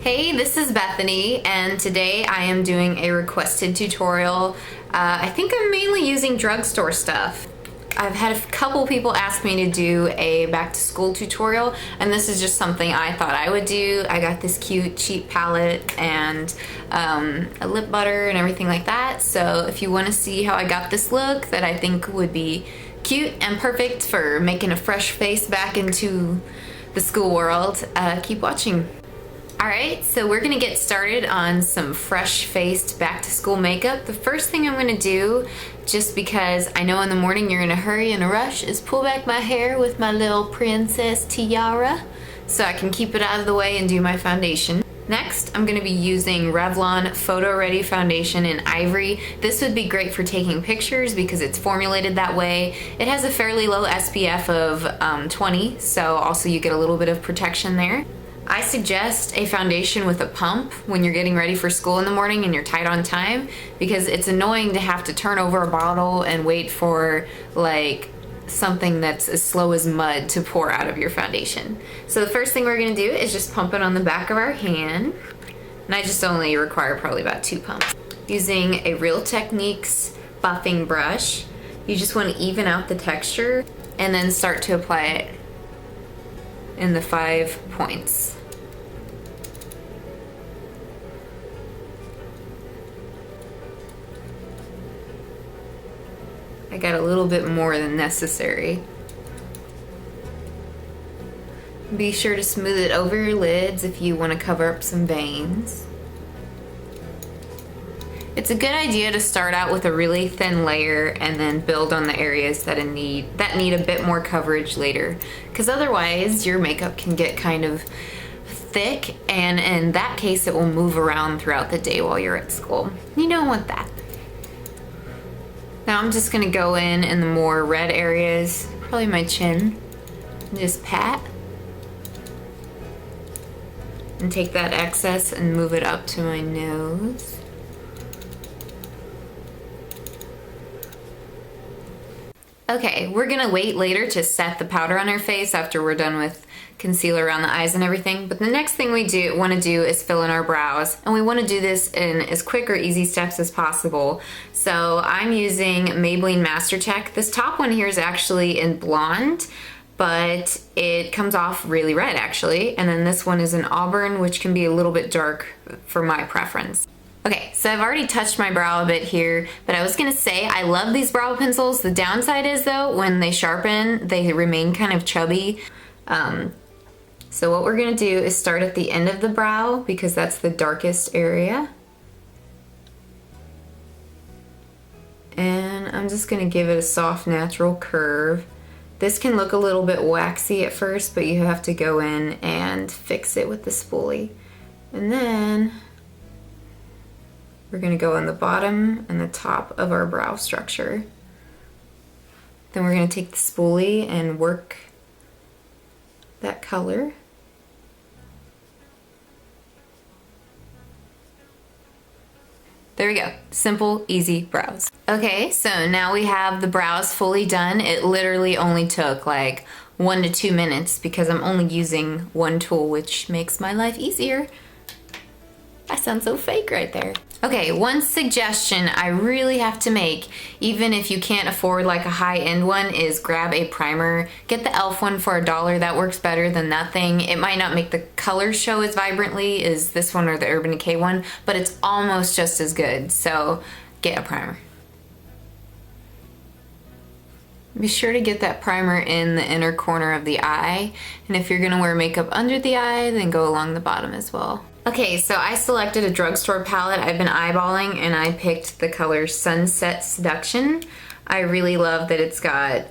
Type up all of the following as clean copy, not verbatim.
Hey, this is Bethany, and today I am doing a requested tutorial. I think I'm mainly using drugstore stuff. I've had a couple people ask me to do a back to school tutorial, and this is just something I thought I would do. I got this cute cheap palette and a lip butter and everything like that. So if you want to see how I got this look that I think would be cute and perfect for making a fresh face back into the school world, keep watching. Alright, so we're gonna get started on some fresh-faced back-to-school makeup. The first thing I'm gonna do, just because I know in the morning you're in a hurry and a rush, is pull back my hair with my little princess tiara so I can keep it out of the way and do my foundation. Next, I'm gonna be using Revlon PhotoReady foundation in Ivory. This would be great for taking pictures because it's formulated that way. It has a fairly low SPF of 20, so also you get a little bit of protection there. I suggest a foundation with a pump when you're getting ready for school in the morning and you're tight on time, because it's annoying to have to turn over a bottle and wait for like something that's as slow as mud to pour out of your foundation. So the first thing we're gonna do is just pump it on the back of our hand. And I just only require probably about 2 pumps. Using a Real Techniques buffing brush, you just wanna even out the texture and then start to apply it in the 5 points. I got a little bit more than necessary. Be sure to smooth it over your lids if you want to cover up some veins. It's a good idea to start out with a really thin layer and then build on the areas that need a bit more coverage later, because otherwise your makeup can get kind of thick, and in that case it will move around throughout the day while you're at school. You don't want that. Now I'm just gonna go in the more red areas, probably my chin, and just pat and take that excess and move it up to my nose. Okay, we're gonna wait later to set the powder on our face after we're done with concealer around the eyes and everything, but the next thing we want to do is fill in our brows, and we want to do this in as quick or easy steps as possible. So I'm using Maybelline Mastershape. This top one here is actually in blonde, but it comes off really red actually, and then this one is in auburn, which can be a little bit dark for my preference. Okay, so I've already touched my brow a bit here, but I was gonna say I love these brow pencils. The downside is though, when they sharpen, they remain kind of chubby. So what we're gonna do is start at the end of the brow because that's the darkest area. And I'm just gonna give it a soft, natural curve. This can look a little bit waxy at first, but you have to go in and fix it with the spoolie. And then we're gonna go on the bottom and the top of our brow structure. Then we're gonna take the spoolie and work that color. There we go. Simple, easy brows. Okay, so now we have the brows fully done. It literally only took like 1 to 2 minutes because I'm only using one tool, which makes my life easier. I sound so fake right there. Okay, one suggestion I really have to make, even if you can't afford like a high-end one, is grab a primer. Get the e.l.f. one for $1. That works better than nothing. It might not make the colors show as vibrantly as this one or the Urban Decay one, but it's almost just as good, so get a primer. Be sure to get that primer in the inner corner of the eye, and if you're gonna wear makeup under the eye, then go along the bottom as well. Okay, so I selected a drugstore palette I've been eyeballing, and I picked the color Sunset Seduction. I really love that it's got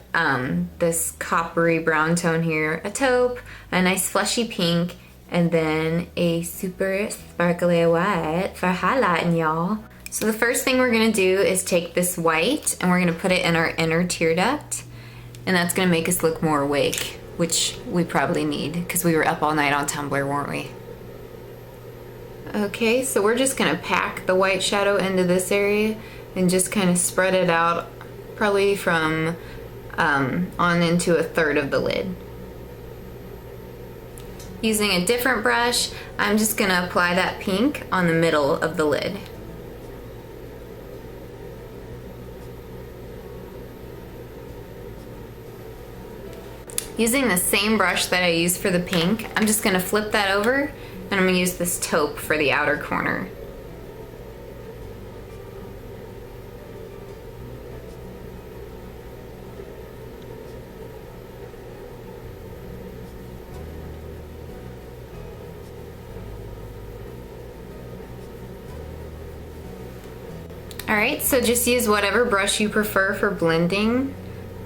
this coppery brown tone here, a taupe, a nice fleshy pink, and then a super sparkly white for highlighting, y'all. So the first thing we're gonna do is take this white and we're gonna put it in our inner tear duct, and that's gonna make us look more awake, which we probably need because we were up all night on Tumblr, weren't we? Okay, so we're just gonna pack the white shadow into this area and just kind of spread it out probably from on into 1/3 of the lid. Using a different brush, I'm just gonna apply that pink on the middle of the lid. Using the same brush that I used for the pink, I'm just gonna flip that over and I'm gonna use this taupe for the outer corner. Alright, so just use whatever brush you prefer for blending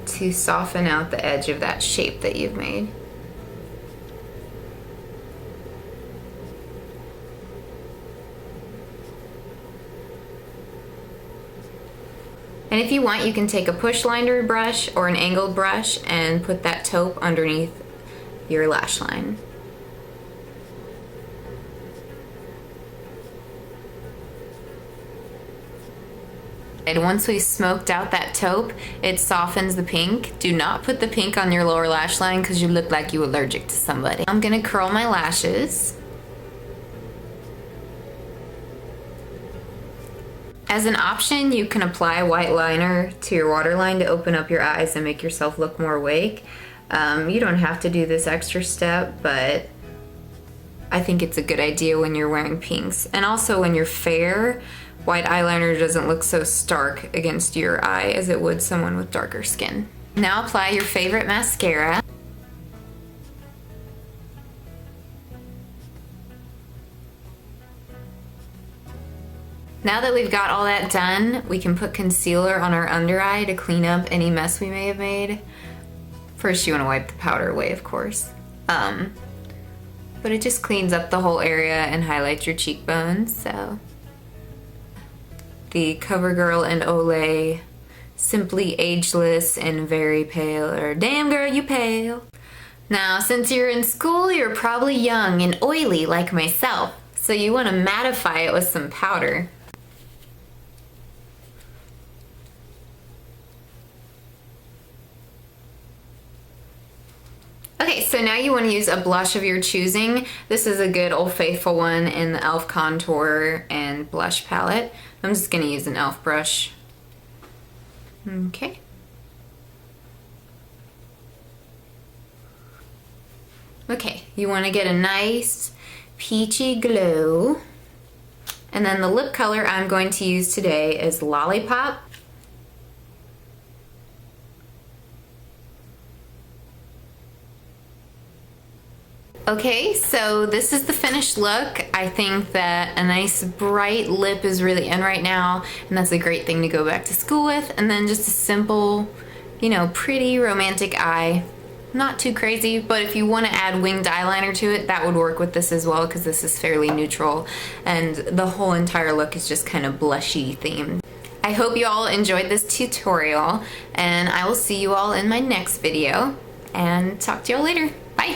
to soften out the edge of that shape that you've made. And if you want, you can take a push liner brush or an angled brush and put that taupe underneath your lash line. And once we smoked out that taupe, it softens the pink. Do not put the pink on your lower lash line because you look like you're allergic to somebody. I'm gonna curl my lashes. As an option, you can apply white liner to your waterline to open up your eyes and make yourself look more awake. You don't have to do this extra step, but I think it's a good idea when you're wearing pinks. And also when you're fair, white eyeliner doesn't look so stark against your eye as it would someone with darker skin. Now apply your favorite mascara. Now that we've got all that done, we can put concealer on our under eye to clean up any mess we may have made. First you want to wipe the powder away, of course. But it just cleans up the whole area and highlights your cheekbones, so. The CoverGirl and Olay Simply Ageless and Very Pale, or Damn Girl You Pale. Now, since you're in school, you're probably young and oily like myself, so you want to mattify it with some powder. Okay, so now you want to use a blush of your choosing. This is a good Old Faithful one in the e.l.f. Contour and Blush palette. I'm just going to use an e.l.f. brush. Okay. Okay, you want to get a nice peachy glow. And then the lip color I'm going to use today is Lollipop. Okay, so this is the finished look. I think that a nice bright lip is really in right now, and that's a great thing to go back to school with. And then just a simple, you know, pretty romantic eye. Not too crazy, but if you want to add winged eyeliner to it, that would work with this as well because this is fairly neutral and the whole entire look is just kind of blushy themed. I hope you all enjoyed this tutorial, and I will see you all in my next video and talk to y'all later. Bye!